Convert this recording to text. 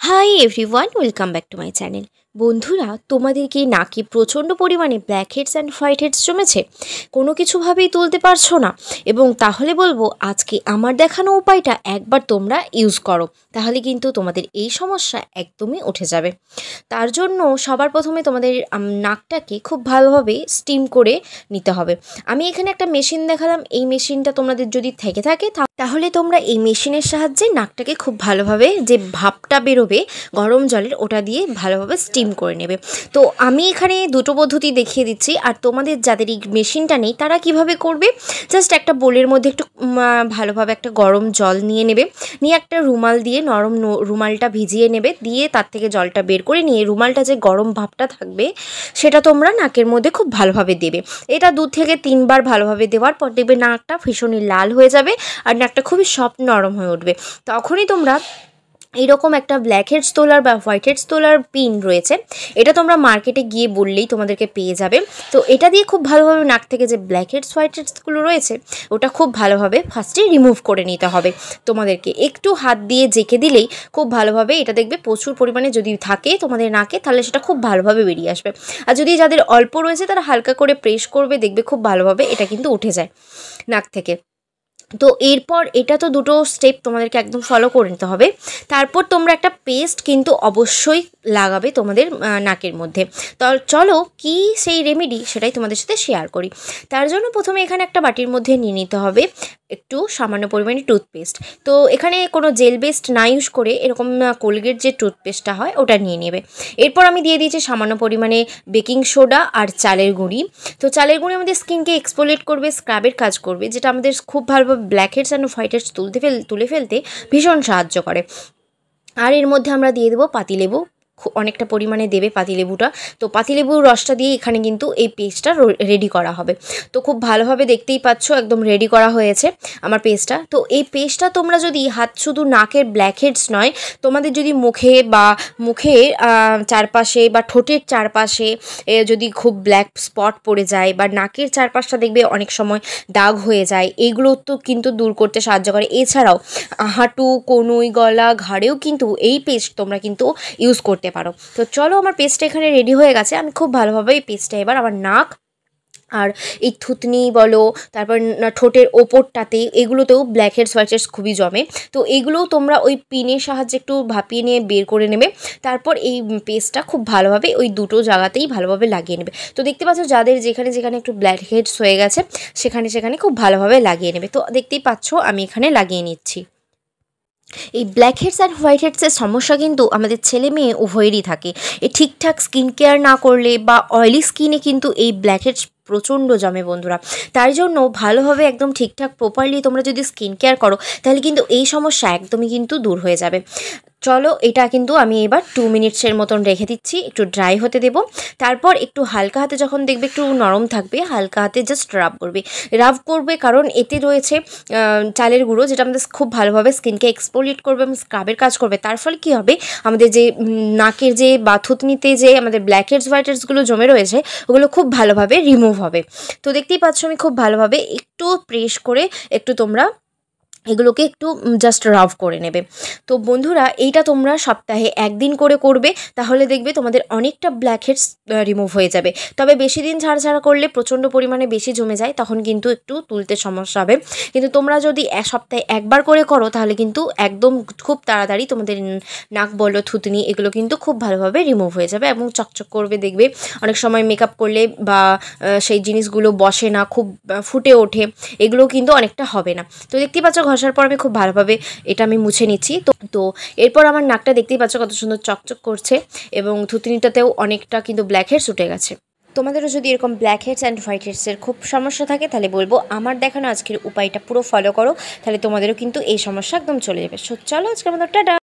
High everyone, welcome back to my channel. বন্ধুরা, তোমাদের কি নাকে প্রচণ্ড পরিমাণে blackheads and whiteheads জমেছে? কোনো কিছুভাবেই তুলতে পারছো না? এবং তাহলে বলবো আজকে আমার দেখানো উপায়টা একবার তোমরা ইউজ করো, তাহলে কিন্তু তোমাদের এই সমস্যা একদমই উঠে যাবে। তার জন্য সবার প্রথমে তোমাদের নাকটাকে খুব ভালোভাবে স্টিম করে নিতে হবে। আমি এখানে একটা মেশিন দেখালাম, এই মেশিনটা তোমাদের যদি থেকে থাকে তাহলে তোমরা এই মেশিনের সাহায্যে নাকটাকে খুব ভালোভাবে যে ভাপটা বেরোবে গরম জলের, ওটা দিয়ে ভালোভাবে স্টিম করে নেবে। তো আমি এখানে দুটো পদ্ধতি দেখিয়ে দিচ্ছি, আর তোমাদের যাদের এই মেশিনটা নেই তারা কিভাবে করবে, জাস্ট একটা বোলের মধ্যে একটু ভালোভাবে একটা গরম জল নিয়ে নেবে, নিয়ে একটা রুমাল দিয়ে নরম রুমালটা ভিজিয়ে নেবে, দিয়ে তার থেকে জলটা বের করে নিয়ে রুমালটা যে গরম ভাপটা থাকবে সেটা তোমরা নাকের মধ্যে খুব ভালোভাবে দেবে। এটা 2 থেকে 3 বার ভালোভাবে দেওয়ার পর দেখবে নাকটা ভীষণই লাল হয়ে যাবে আর নাকটা খুবই সফট নরম হয়ে উঠবে। তখনই তোমরা এইরকম একটা ব্ল্যাক হেডস তোলার বা হোয়াইট হেডস তোলার পিন রয়েছে, এটা তোমরা মার্কেটে গিয়ে বললেই তোমাদেরকে পেয়ে যাবে। তো এটা দিয়ে খুব ভালোভাবে নাক থেকে যে ব্ল্যাক হেডস হোয়াইট হেডসগুলো রয়েছে ওটা খুব ভালোভাবে ফার্স্টে রিমুভ করে নিতে হবে। তোমাদেরকে একটু হাত দিয়ে জেঁকে দিলেই খুব ভালোভাবে এটা দেখবে প্রচুর পরিমাণে যদি থাকে তোমাদের নাকে তাহলে সেটা খুব ভালোভাবে বেরিয়ে আসবে। আর যদি যাদের অল্প রয়েছে তারা হালকা করে প্রেস করবে, দেখবে খুব ভালোভাবে এটা কিন্তু উঠে যায় নাক থেকে। তো এরপর এটা তো দুটো স্টেপ তোমাদেরকে একদম ফলো করে নিতে হবে। তারপর তোমরা একটা পেস্ট কিন্তু অবশ্যই লাগাবে তোমাদের নাকের মধ্যে। তো চলো কি সেই রেমেডি সেটাই তোমাদের সাথে শেয়ার করি। তার জন্য প্রথমে এখানে একটা বাটির মধ্যে নিয়ে নিতে হবে একটু সামান্য পরিমাণে টুথপেস্ট। তো এখানে কোনো জেল বেস্ট না ইউজ করে এরকম কোলগেট যে টুথপেস্টটা হয় ওটা নিয়ে নেবে। এরপর আমি দিয়ে দিয়েছি সামান্য পরিমাণে বেকিং সোডা আর চালের গুঁড়ি। তো চালের গুঁড়ি আমাদের স্কিনকে এক্সফোলিয়েট করবে, স্ক্রাবের কাজ করবে, যেটা আমাদের খুব ভালোভাবে blackheads and whiteheads তুলে ফেলতে ভীষণ সাহায্য করে। আর এর মধ্যে আমরা দিয়ে দেবো পাতিলেবু, অনেকটা পরিমাণে দেবে পাতিলেবুটা। তো পাতিলেবুর রসটা দিয়ে এখানে কিন্তু এই পেস্টটা রেডি করা হবে। তো খুব ভালোভাবে দেখতেই পাচ্ছ একদম রেডি করা হয়েছে আমার পেস্টটা। তো এই পেস্টটা তোমরা যদি শুধু নাকের ব্ল্যাক হেডস নয়, তোমাদের যদি মুখের চারপাশে বা ঠোঁটের চারপাশে যদি খুব ব্ল্যাক স্পট পড়ে যায় বা নাকের চারপাশটা দেখবে অনেক সময় দাগ হয়ে যায়, এইগুলো তো কিন্তু দূর করতে সাহায্য করে। এছাড়াও হাঁটু, কনুই, গলা, ঘাড়েও কিন্তু এই পেস্ট তোমরা কিন্তু ইউজ করতে পারো। তো চলো আমার পেস্টটা এখানে রেডি হয়ে গেছে। আমি খুব ভালোভাবে এই পেস্টটা এবার আমার নাক আর এই থুতনি বলো, তারপর ঠোঁটের ওপরটাতে, এগুলোতেও ব্ল্যাক হেডস হোয়াইট হেডস খুবই জমে। তো এইগুলোও তোমরা ওই পিনের সাহায্যে একটু ভাপিয়ে নিয়ে বের করে নেবে। তারপর এই পেস্টটা খুব ভালোভাবে ওই দুটো জায়গাতেই ভালোভাবে লাগিয়ে নেবে। তো দেখতে পাচ্ছ যাদের যেখানে যেখানে একটু ব্ল্যাক হেডস হয়ে গেছে সেখানে সেখানে খুব ভালোভাবে লাগিয়ে নেবে। তো দেখতেই পাচ্ছ আমি এখানে লাগিয়ে নিচ্ছি। এই ব্ল্যাক হেডস অ্যান্ড হোয়াইট হেডসের সমস্যা কিন্তু আমাদের ছেলে মেয়ে উভয়েরই থাকে। এই ঠিকঠাক স্কিন কেয়ার না করলে বা অয়েলি স্কিনে কিন্তু এই ব্ল্যাক হেডস প্রচণ্ড জমে বন্ধুরা। তাই জন্য ভালোভাবে একদম ঠিকঠাক প্রপারলি তোমরা যদি স্কিন কেয়ার করো তাহলে কিন্তু এই সমস্যা একদমই কিন্তু দূর হয়ে যাবে। চলো এটা কিন্তু আমি এবার 2 মিনিটসের মতন রেখে দিচ্ছি, একটু ড্রাই হতে দেব। তারপর একটু হালকা হাতে যখন দেখবে একটু নরম থাকবে, হালকা হাতে জাস্ট রাব করবে, কারণ এতে রয়েছে চালের গুঁড়ো, যেটা আমাদের খুব ভালোভাবে স্কিনকে এক্সফোলিয়েট করবে এবং স্ক্রাবের কাজ করবে। তার ফলে কী হবে, আমাদের যে নাকের যে বা থুতনিতে যে আমাদের ব্ল্যাক হেডস হোয়াইট হেডসগুলো জমে রয়েছে ওগুলো খুব ভালোভাবে রিমুভ হবে। তো দেখতেই পাচ্ছ আমি খুব ভালোভাবে একটু প্রেস করে একটু তোমরা এগুলোকে একটু জাস্ট রাব করে নেবে। তো বন্ধুরা এইটা তোমরা সপ্তাহে 1 দিন করে করবে, তাহলে দেখবে তোমাদের অনেকটা ব্ল্যাক হেডস রিমুভ হয়ে যাবে। তবে বেশি দিন ছাড়া করলে প্রচণ্ড পরিমাণে বেশি জমে যায়, তখন কিন্তু একটু তুলতে সমস্যা হবে। কিন্তু তোমরা যদি সপ্তাহে 1 বার করে করো তাহলে কিন্তু একদম খুব তাড়াতাড়ি তোমাদের নাক বলো, থুতনি, এগুলো কিন্তু খুব ভালোভাবে রিমুভ হয়ে যাবে এবং চকচক করবে। দেখবে অনেক সময় মেকআপ করলে বা সেই জিনিসগুলো বসে না, খুব ফুটে ওঠে, এগুলো কিন্তু অনেকটা হবে না। তো দেখতেই পাচ্ছ ঘষার পর আমি খুব ভালোভাবে এটা আমি মুছে নিচ্ছি। তো এরপর আমার নাকটা দেখতেই পাচ্ছ কত সুন্দর চকচক করছে এবং থুতনিটাতেও অনেকটা কিন্তু ব্ল্যাক হেডস উঠে গেছে। তোমাদেরও যদি এরকম ব্ল্যাক হেডস অ্যান্ড হোয়াইট হেডসের খুব সমস্যা থাকে তাহলে বলবো আমার দেখানো আজকের উপায়টা পুরো ফলো করো, তাহলে তোমাদেরও কিন্তু এই সমস্যা একদম চলে যাবে। চলো আজকের মতো টাটা।